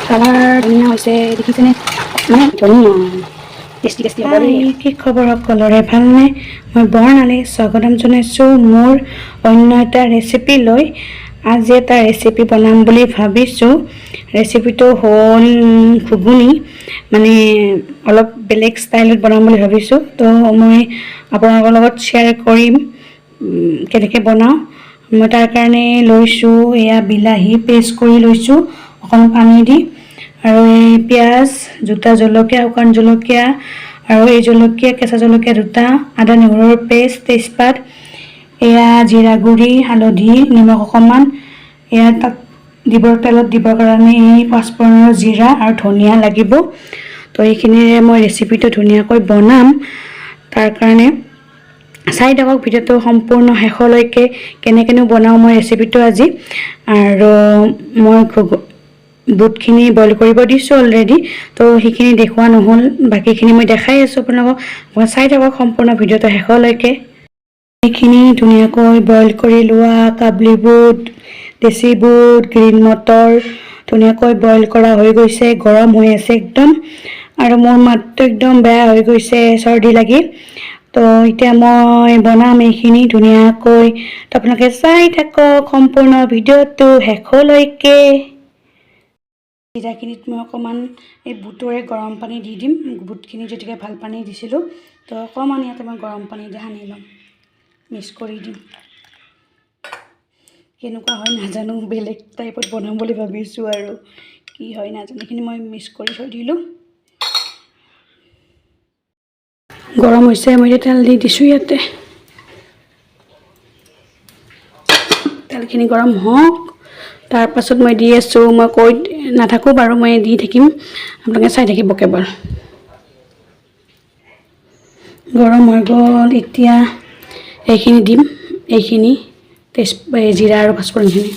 colour ধুনীয়া হৈছে দেখিছেনে মানে ধুনীয়া টেষ্টি টেষ্টি হ'ব দেই কি খবৰ সকলোৰে ভালনে মই বৰ্ণালী স্বাগতম জনাইছোঁ মোৰ অন্য এটা ৰেচিপি লৈ আজি এটা ৰেচিপি বনাম বুলি ভাবিছোঁ ৰেচিপিটো হ'ল ঘুগুনি মানে অলপ বেলেগ ষ্টাইলত বনাম বুলি ভাবিছোঁ তো মই আপোনালোকৰ লগত শ্বেয়াৰ কৰিম কেনেকৈ বনাওঁ মই তাৰ কাৰণে লৈছোঁ এয়া বিলাহী পেষ্ট কৰি লৈছোঁ অকণ পানী দি আৰু এই পিঁয়াজ দুটা জলকীয়া শুকান জলকীয়া আৰু এই জলকীয়া কেঁচা জলকীয়া দুটা আদা নহৰুৰ পেষ্ট তেজপাত এয়া জিৰা গুড়ি হালধি নিমখ অকণমান এয়া তাত তেলত দিবৰ কাৰণে এই পাঁচফোৰণৰ জিৰা আৰু ধনিয়া লাগিব তো এইখিনিৰে মই ৰেচিপিটো ধুনীয়াকৈ বনাম তাৰ কাৰণে চাই থাকক ভিডিঅ'টো সম্পূৰ্ণ শেষলৈকে কেনেকৈনো বনাওঁ মই ৰেচিপিটো আজি আৰু মই বুটখিনি বইল কৰিব দিছোঁ অলৰেডি তো সেইখিনি দেখুওৱা নহ'ল বাকীখিনি মই দেখাই আছোঁ আপোনালোকক চাই থাকক সম্পূৰ্ণ ভিডিঅ'টো শেষলৈকে এইখিনি ধুনীয়াকৈ বইল কৰি লোৱা কাবলি বুট দেশী বুট গ্ৰীণ মটৰ ধুনীয়াকৈ বইল কৰা হৈ গৈছে গৰম হৈ আছে একদম আৰু মোৰ মাতটো একদম বেয়া হৈ গৈছে চৰ্দি লাগি তো এতিয়া মই বনাম এইখিনি ধুনীয়াকৈ তো আপোনালোকে চাই থাকক সম্পূৰ্ণ ভিডিঅ'টো শেষলৈকে জিৰাখিনিত মই অকণমান এই বুটৰে গৰম পানী দি দিম বুটখিনি যেতিয়া ভাল পানী দিছিলোঁ তো অকণমান ইয়াতে মই গৰম পানী দি সানি ল'ম মিক্স কৰি দিম কেনেকুৱা হয় নাজানো বেলেগ টাইপত বনাম বুলি ভাবিছোঁ আৰু কি হয় নাজানো এইখিনি মই মিক্স কৰি থৈ দিলোঁ গৰম হৈছে মই তেল দি দিছোঁ ইয়াতে তেলখিনি গৰম হওক তাৰ পাছত মই দি আছোঁ মই কৈ নাথাকোঁ বাৰু মই দি থাকিম আপোনালোকে চাই থাকিব কেৱল গৰম হৈ গ'ল এতিয়া এইখিনি দিম এইখিনি জিৰা আৰু পাঁচফোৰণখিনি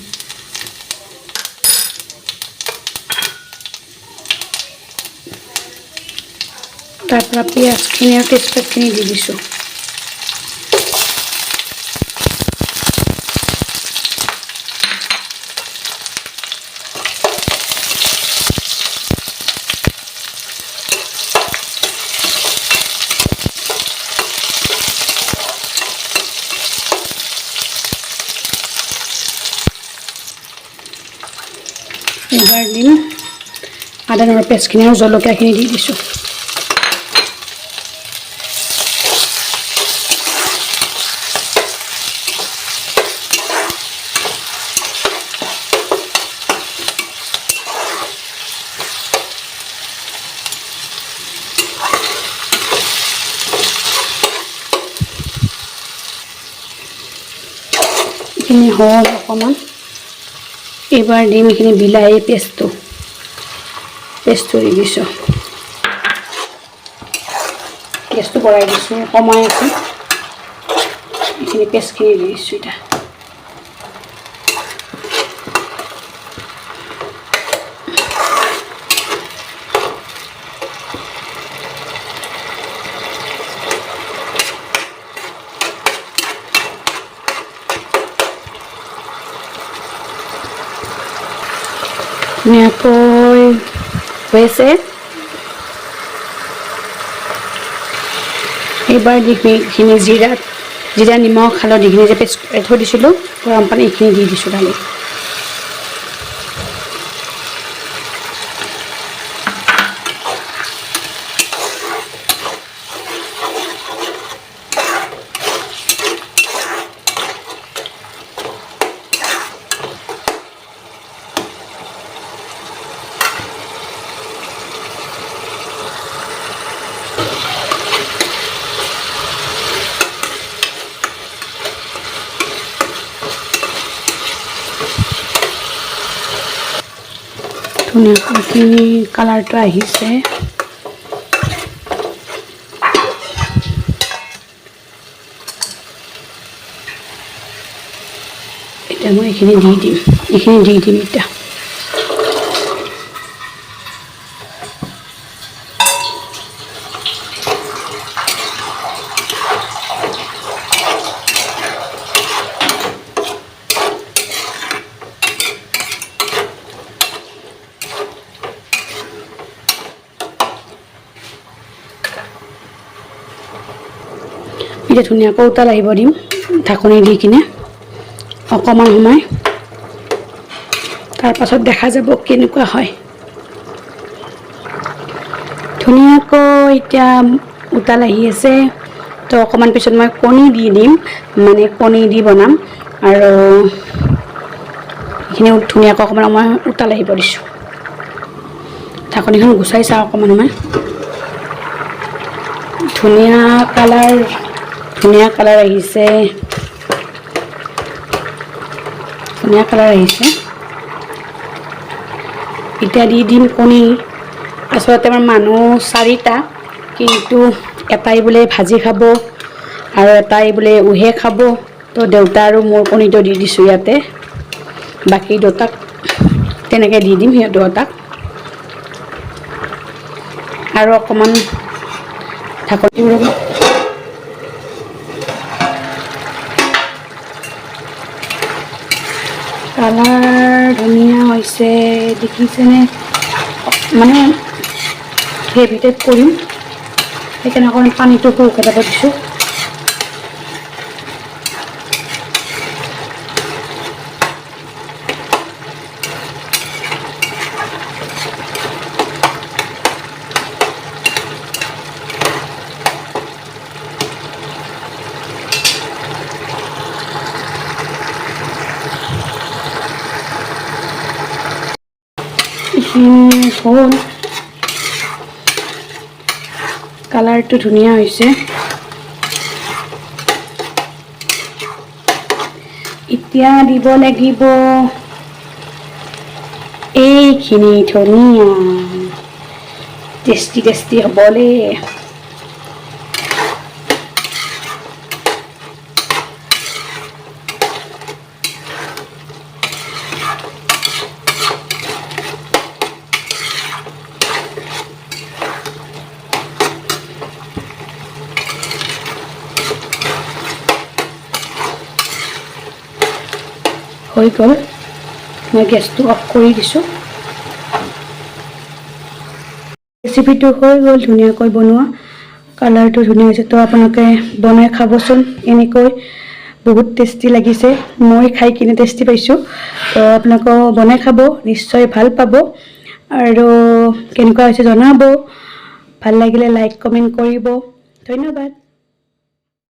তাৰ পৰা পিঁয়াজখিনি আৰু তেজপাতখিনি দি দিছোঁ এবাৰ দিম আদা নহৰু পেষ্টখিনি আৰু জলকীয়াখিনি দি দিছোঁ এইখিনি হ'ল অকণমান এইবাৰ দিম এইখিনি বিলাহী পেষ্টটো দি দিছোঁ গেছটো বঢ়াই দিছোঁ কমাই আছোঁ এইখিনি পেষ্টখিনি দি দিছোঁ এতিয়া ধুনীয়াকৈ হৈছে এইবাৰ যিখিনি জিৰা নিমখ হালধিখিনি যে পেষ্ট থৈ দিছিলোঁ গৰম পানী এইখিনি দি দিছোঁ ঢালি ধুনীয়াকৈ কালাৰটো আহিছে এতিয়া মই এইখিনি দি দিম এতিয়া এতিয়া ধুনীয়াকৈ উতাল আহিব দিম ঢাকনি দি কিনে অকণমান সময় তাৰ পাছত দেখা যাব কেনেকুৱা হয় ধুনীয়াকৈ এতিয়া উতাল আহি আছে তো অকণমান পিছত মই কণী দি দিম মানে কণী দি বনাম আৰু এইখিনি ধুনীয়াকৈ অকণমান মই উতাল আহিব দিছোঁ ঢাকনিখন গুচাই চাওঁ অকণমান সময় ধুনীয়া কালাৰ আহিছে এতিয়া দি দিম কণী আচলতে আমাৰ মানুহ 4টা কিন্তু এটাই বোলে ভাজি খাব আৰু এটাই বোলে উহে খাব তো দেউতা আৰু মোৰ কণীটো দি দিছোঁ ইয়াতে বাকী দুটাক তেনেকৈ দি দিম সিহঁত দুটাক আৰু অকণমান ঢাকনি ৰ'ব কালাৰ ধুনীয়া হৈছে দেখিছেনে মানে হেভি টাইপ কৰিম সেইকাৰণে অকণমান পানীটো সৰহকৈ যাব দিছোঁ হ'ল কালাৰটো ধুনীয়া হৈছে এতিয়া দিব লাগিব এইখিনি ধুনীয়া টেষ্টি হ'বলে হৈ গ'ল মই গেছটো অফ কৰি দিছোঁ ৰেচিপিটো হৈ গ'ল ধুনীয়াকৈ বনোৱা কালাৰটো ধুনীয়া হৈছে তো আপোনালোকে বনাই খাবচোন এনেকৈ বহুত টেষ্টি লাগিছে মই খাই কিনে টেষ্টি পাইছোঁ তো আপোনালোকেও বনাই খাব নিশ্চয় ভাল পাব আৰু কেনেকুৱা হৈছে জনাব ভাল লাগিলে লাইক কমেণ্ট কৰিব ধন্যবাদ